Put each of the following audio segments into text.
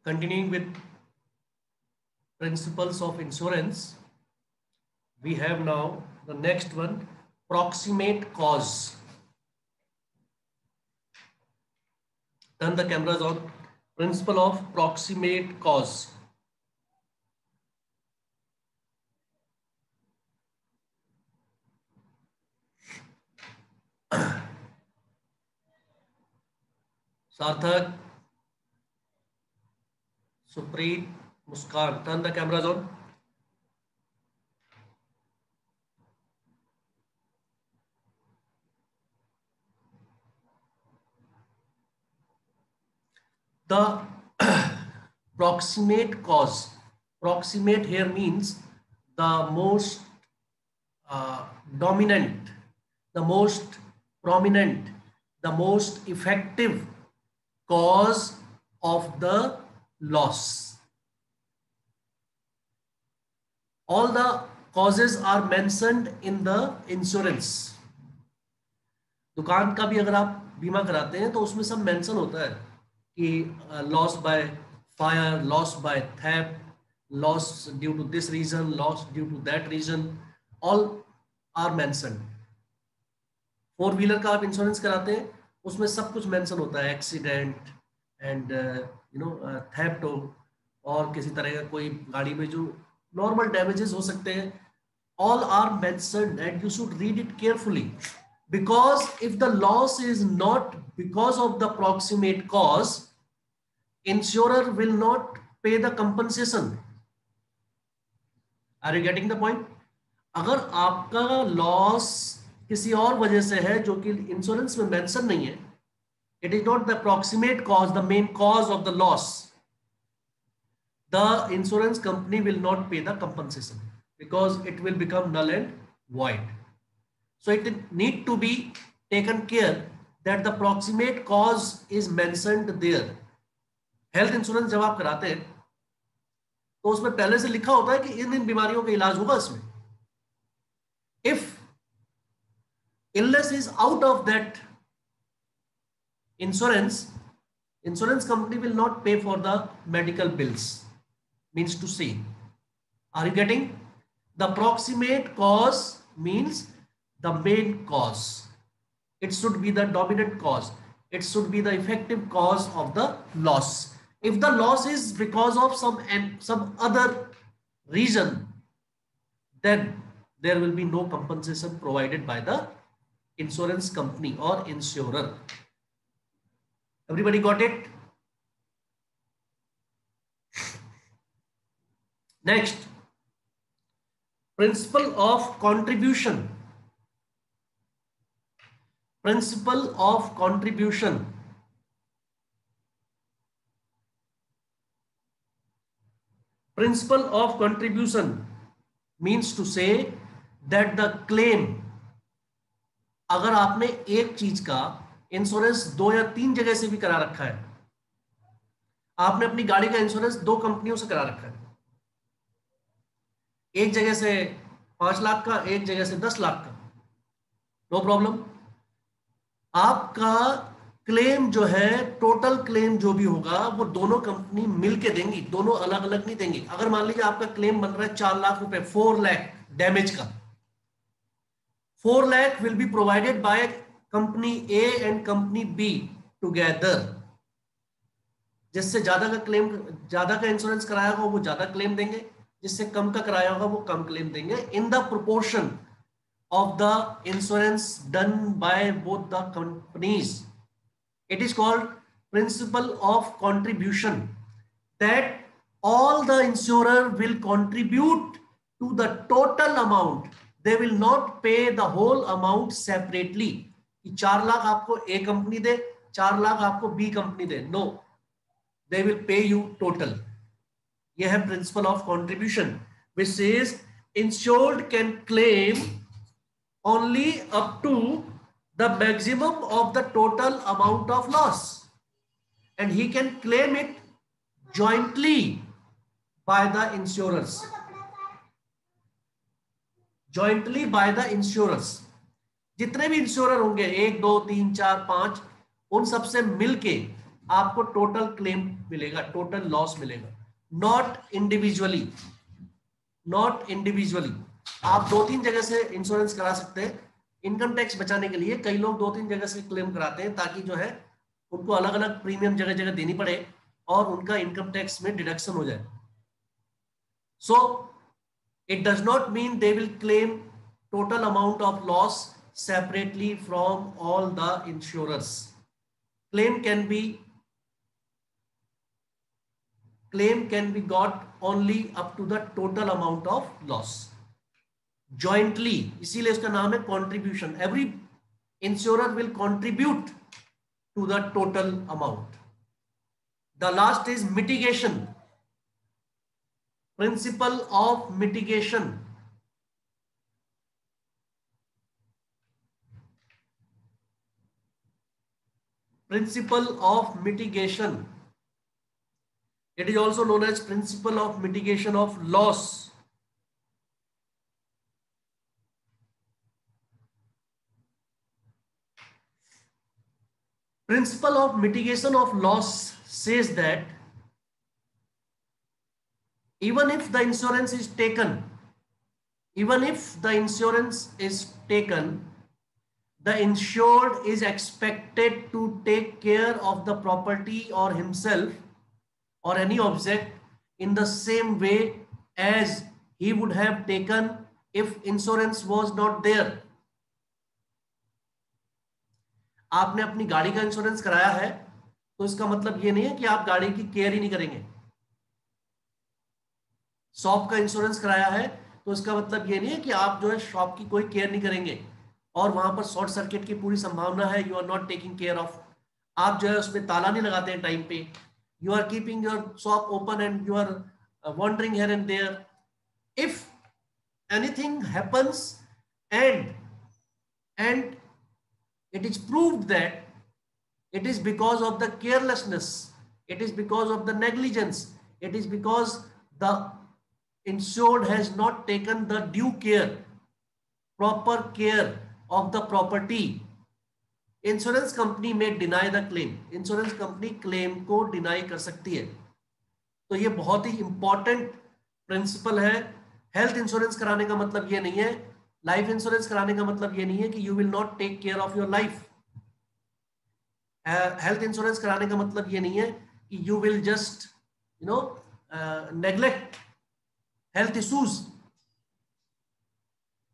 Continuing with principles of insurance, we have now the next one, proximate cause. Turn the cameras on. Principle of proximate cause. Sarthak, Supreet, Muskan, turn the cameras on. The proximate cause. Proximate here means the most dominant, the most prominent, the most effective cause of the loss. All the causes are mentioned in the insurance. दुकान का भी अगर आप बीमा कराते हैं तो उसमें सब मेंशन होता है कि loss by fire, loss by theft, loss due to this reason, loss due to that reason, all are mentioned. Four wheeler का आप इंश्योरेंस कराते हैं उसमें सब कुछ मेंशन होता है, एक्सीडेंट एंड थेफ्ट हो और किसी तरह का कोई गाड़ी में जो नॉर्मल डैमेजेस हो सकते हैं, all are mentioned and you should read it carefully, because if the loss is not because of the proximate cause, insurer will not pay the compensation. Are you getting the point? अगर आपका loss किसी और वजह से है जो कि insurance में मेंशन नहीं है, it is not the proximate cause, the main cause of the loss, the insurance company will not pay the compensation because it will become null and void. So it need to be taken care that the proximate cause is mentioned there. Health insurance जब आप कराते हैं तो उसमें पहले से लिखा होता है कि इन बीमारियों का इलाज होगा इसमें. If illness is out of that insurance, insurance company will not pay for the medical bills. Means to say, are you getting? The proximate cause means the main cause. It should be the dominant cause. It should be the effective cause of the loss. If the loss is because of some other reason, then there will be no compensation provided by the insurance company or insurer. Everybody got it? Next, principle of contribution. Principle of contribution. Principle of contribution means to say that the claim, अगर आपने एक चीज का insurance 2 या 3 जगह से भी करा रखा है, आपने अपनी गाड़ी का इंश्योरेंस 2 कंपनियों से करा रखा है, एक जगह से 5 लाख का, एक जगह से 10 लाख का, नो प्रॉब्लम. आपका क्लेम जो है, टोटल क्लेम जो भी होगा वो दोनों कंपनी मिलके देंगी, दोनों अलग अलग नहीं देंगी. अगर मान लीजिए आपका क्लेम बन रहा है 4 लाख रुपए, 4 लाख डैमेज का, 4 lakh will be provided by company A and company B together. जिससे ज्यादा का क्लेम, ज्यादा का इंश्योरेंस कराया होगा वो ज्यादा क्लेम देंगे, जिससे कम का कराया होगा वो कम क्लेम देंगे, in the proportion of the insurance done by both the companies. It is called principle of contribution, that all the insurer will contribute to the total amount. They will not pay the whole amount separately. कि 4 लाख आपको A company दे, 4 लाख आपको B company they. No, they will pay you total. यह है principle of contribution, which says insured can claim only up to the maximum of the total amount of loss, and he can claim it jointly by the insurers. Jointly by the insurers. जितने भी insurer होंगे 1, 2, 3, 4, 5, उन सबसे मिलके आपको total claim मिलेगा, total loss मिलेगा, not individually, not individually. आप दो तीन जगह से इंश्योरेंस करा सकते हैं। इनकम टैक्स बचाने के लिए कई लोग दो तीन जगह से क्लेम कराते हैं ताकि जो है उनको अलग अलग प्रीमियम जगह जगह देनी पड़े और उनका इनकम टैक्स में डिडक्शन हो जाए। सो it does not mean they will claim total amount of loss separately from all the insurers. Claim can be got only up to the total amount of loss. Jointly, इसीलिए इसका नाम है contribution. Every insurer will contribute to the total amount. The last is mitigation. Principle of mitigation. Principle of mitigation. It is also known as principle of mitigation of loss. Principle of mitigation of loss says that even if the insurance is taken, the insured is expected to take care of the property or himself or any object in the same way as he would have taken if insurance was not there. आपने अपनी गाड़ी का insurance कराया है तो इसका मतलब ये नहीं है कि आप गाड़ी की केयर ही नहीं करेंगे। शॉप का इंश्योरेंस कराया है तो इसका मतलब ये नहीं है कि आप जो है शॉप की कोई केयर नहीं करेंगे और वहां पर शॉर्ट सर्किट की पूरी संभावना है, you are not taking care of. आप जो है उसमें ताला नहीं लगाते हैं टाइम पे, you are keeping your shop open and you are wandering here and there. If anything happens and it is proved that it is because of the carelessness, it is because of the negligence, it is because the insured has not taken the due care, proper care of the property, insurance company में deny the claim. Insurance company claim को deny कर सकती है। तो ये बहुत ही important principle है। हेल्थ इंश्योरेंस कराने का मतलब ये नहीं है, लाइफ इंश्योरेंस कराने का मतलब ये नहीं है कि you will not take care of your life. Health insurance कराने का मतलब ये नहीं है कि you will just neglect health issues.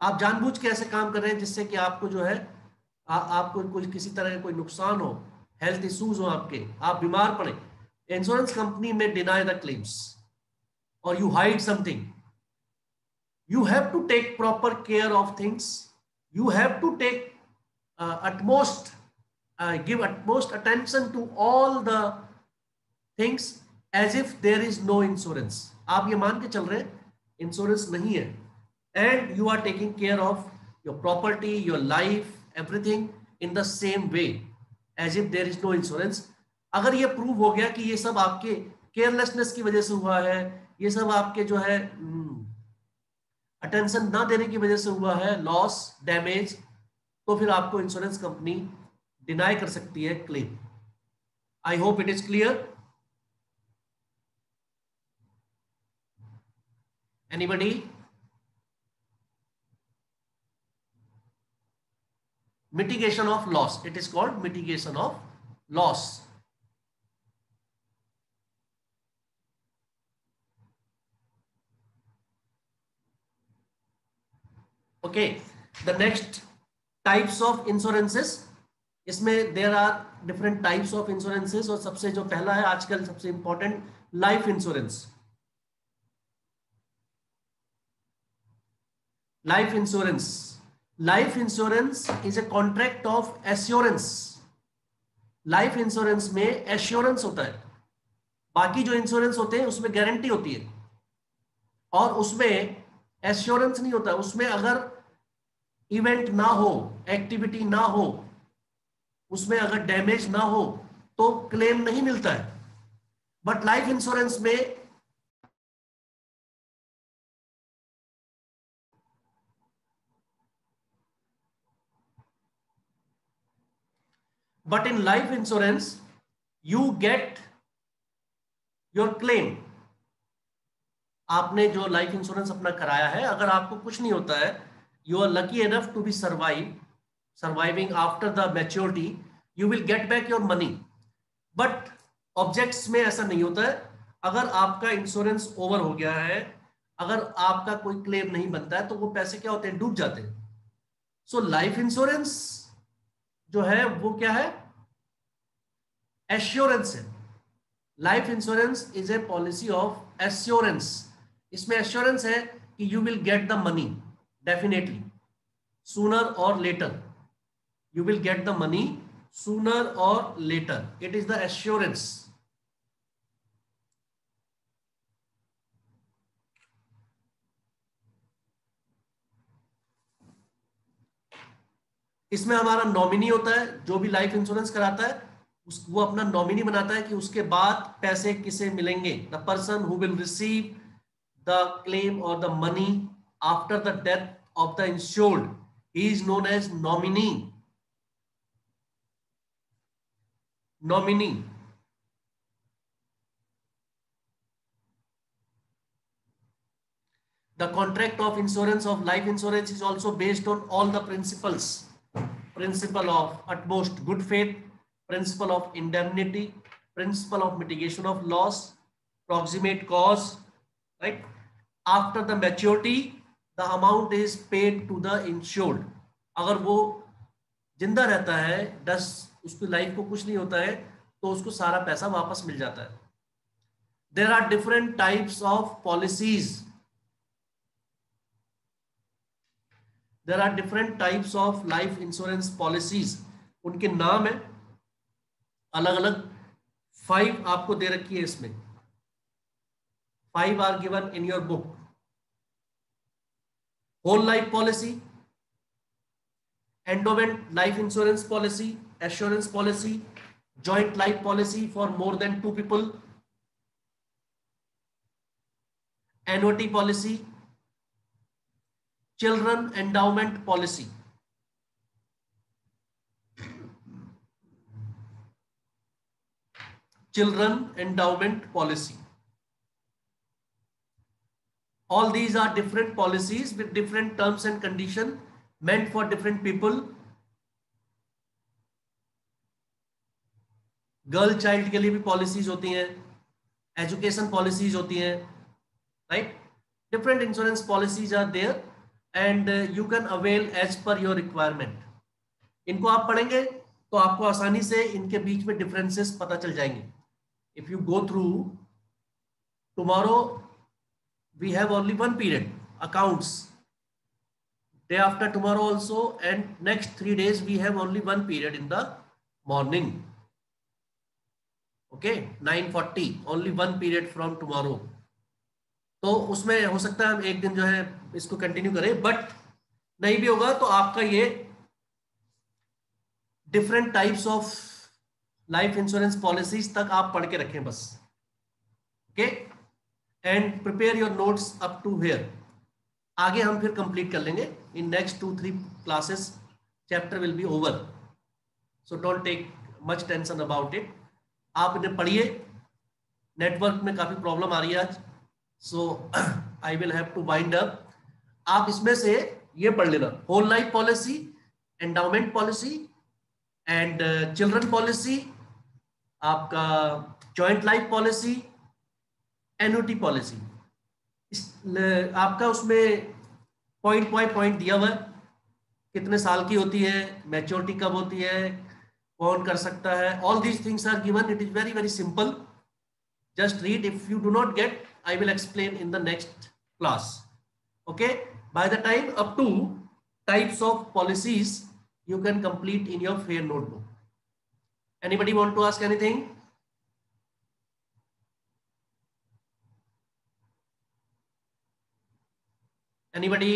आप जानबूझ के ऐसे काम कर रहे हैं जिससे कि आपको जो है आपको कोई किसी तरह का कोई नुकसान हो, हेल्थ इश्यूज हो, आपके आप बीमार पड़े, इंश्योरेंस कंपनी में डिनाई द क्लेम्स और you hide something. You have to take proper care of things. You have to take give utmost attention to all the things as if there is no insurance. आप ये मान के चल रहे हैं insurance नहीं है, and you are taking care of your property, your life, everything in the same way as if there is no insurance. अगर ये प्रूव हो गया कि ये सब आपके केयरलेसनेस की वजह से हुआ है, ये सब आपके जो है अटेंशन ना देने की वजह से हुआ है, लॉस डैमेज, तो फिर आपको इंश्योरेंस कंपनी डिनाई कर सकती है claim. I hope it is clear. Anybody? Mitigation of loss, it is called mitigation of loss. Okay, the next types of insurances. इसमें there are different types of insurances और सबसे जो पहला है आजकल सबसे important, life insurance. Life insurance, life insurance is a contract of assurance. Life insurance में assurance होता है, बाकी जो इंश्योरेंस होते हैं उसमें गारंटी होती है और उसमें एश्योरेंस नहीं होता। उसमें अगर इवेंट ना हो, एक्टिविटी ना हो, उसमें अगर डैमेज ना हो तो क्लेम नहीं मिलता है। बट लाइफ इंश्योरेंस में in life insurance you get your claim. आपने जो लाइफ इंश्योरेंस अपना कराया है, अगर आपको कुछ नहीं होता है, you are lucky enough to be surviving after the maturity, you will get back your money. But objects में ऐसा नहीं होता है. अगर आपका इंश्योरेंस ओवर हो गया है, अगर आपका कोई क्लेम नहीं बनता है, तो वो पैसे क्या होते हैं, डूब जाते हैं. सो लाइफ इंश्योरेंस जो है वो क्या है, एश्योरेंस है. Life insurance is a policy of assurance. इसमें एश्योरेंस है कि you will get the money definitely, sooner or later. You will get the money sooner or later. It is the assurance. इसमें हमारा नॉमिनी होता है. जो भी लाइफ इंश्योरेंस कराता है वो अपना नॉमिनी बनाता है कि उसके बाद पैसे किसे मिलेंगे. The person who will receive the claim or the money after the death of the insured, he is known as nominee. Nominee. The contract of insurance of life insurance is also based on all the principles. Principle of utmost good faith, principle of indemnity, principle of mitigation of loss, proximate cause, right? After the maturity, the amount is paid to the insured. अगर वो जिंदा रहता है, दस उसकी life को कुछ नहीं होता है, तो उसको सारा पैसा वापस मिल जाता है. There are different types of policies. There are different types of life insurance policies. उनके नाम है अलग अलग. 5 आपको दे रखी है इसमें. 5 are given in your book. Whole life policy, endowment life insurance policy, assurance policy, joint life policy for more than 2 people, annuity policy, children endowment policy. Children endowment policy. All these are different policies with different terms and conditions meant for different people. Girl child के लिए भी policies होती हैं, education policies होती हैं, right. Different insurance policies are there and you can avail as per your requirement. इनको आप पढ़ेंगे तो आपको आसानी से इनके बीच में डिफरेंसेस पता चल जाएंगे. If you go through tomorrow, we have only one period, accounts. Day after tomorrow also, and next 3 days we have only one period in the morning. Okay, 9:40, only one period from tomorrow. तो उसमें हो सकता है हम एक दिन जो है इसको कंटिन्यू करें, बट नहीं भी होगा तो आपका ये different types of life insurance policies तक आप पढ़ के रखें बस. Okay, and prepare your notes up to here. आगे हम फिर कंप्लीट कर लेंगे. in next 2-3 classes chapter will be over, so don't take much tension about it. आप इन्हें पढ़िए. नेटवर्क में काफी प्रॉब्लम आ रही है आज, so I will have to wind up. आप इसमें से ये पढ़ लेना, whole life policy, endowment policy and children policy, आपका joint life policy, annuity policy. आपका उसमें पॉइंट बाय पॉइंट दिया हुआ है, कितने साल की होती है, मैच्योरिटी कब होती है, कौन कर सकता है. All these things are given. It is very very simple. Just read. If you do not get, I will explain in the next class. Okay, by the time up to types of policies you can complete in your fair notebook. Anybody want to ask anything? Anybody?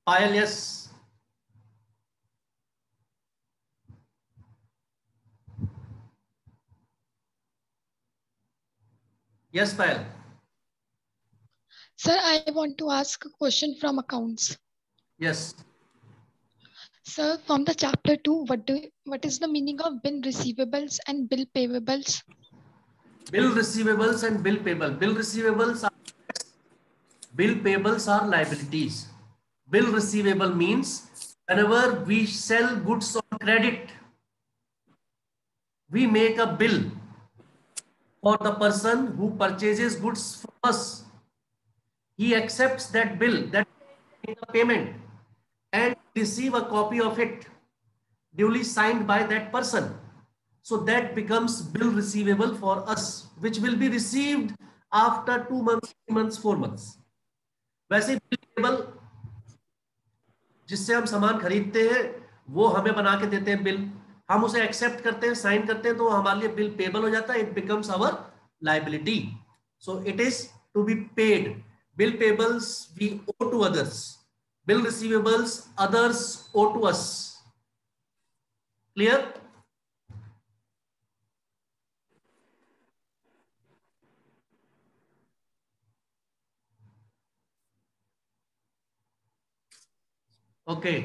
Payal, yes. Yes, Payal. Sir, I want to ask a question from accounts. Yes. Sir, from the chapter 2, what is the meaning of bill receivables and bill payables? Bill receivables and bill payable. Bill payables are liabilities. Bill receivable means whenever we sell goods on credit, we make a bill for the person who purchases goods from us. He accepts that bill, that payment, and receive a copy of it duly signed by that person. So that becomes bill receivable for us, which will be received after 2 months, 3 months, 4 months. वैसे bill payable जिससे हम सामान खरीदते हैं वो हमें बना के देते हैं बिल, हम उसे एक्सेप्ट करते हैं, साइन करते हैं, तो हमारे लिए बिल पेबल हो जाता है, it becomes our liability. So it is to be paid. Bill payables we owe to others, bill receivables others owe to us. Clear? Okay.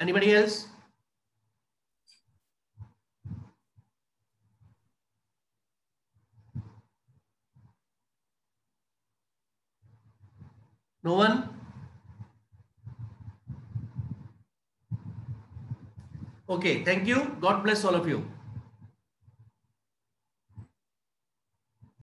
Anybody else? No one? Okay, thank you. God bless all of you.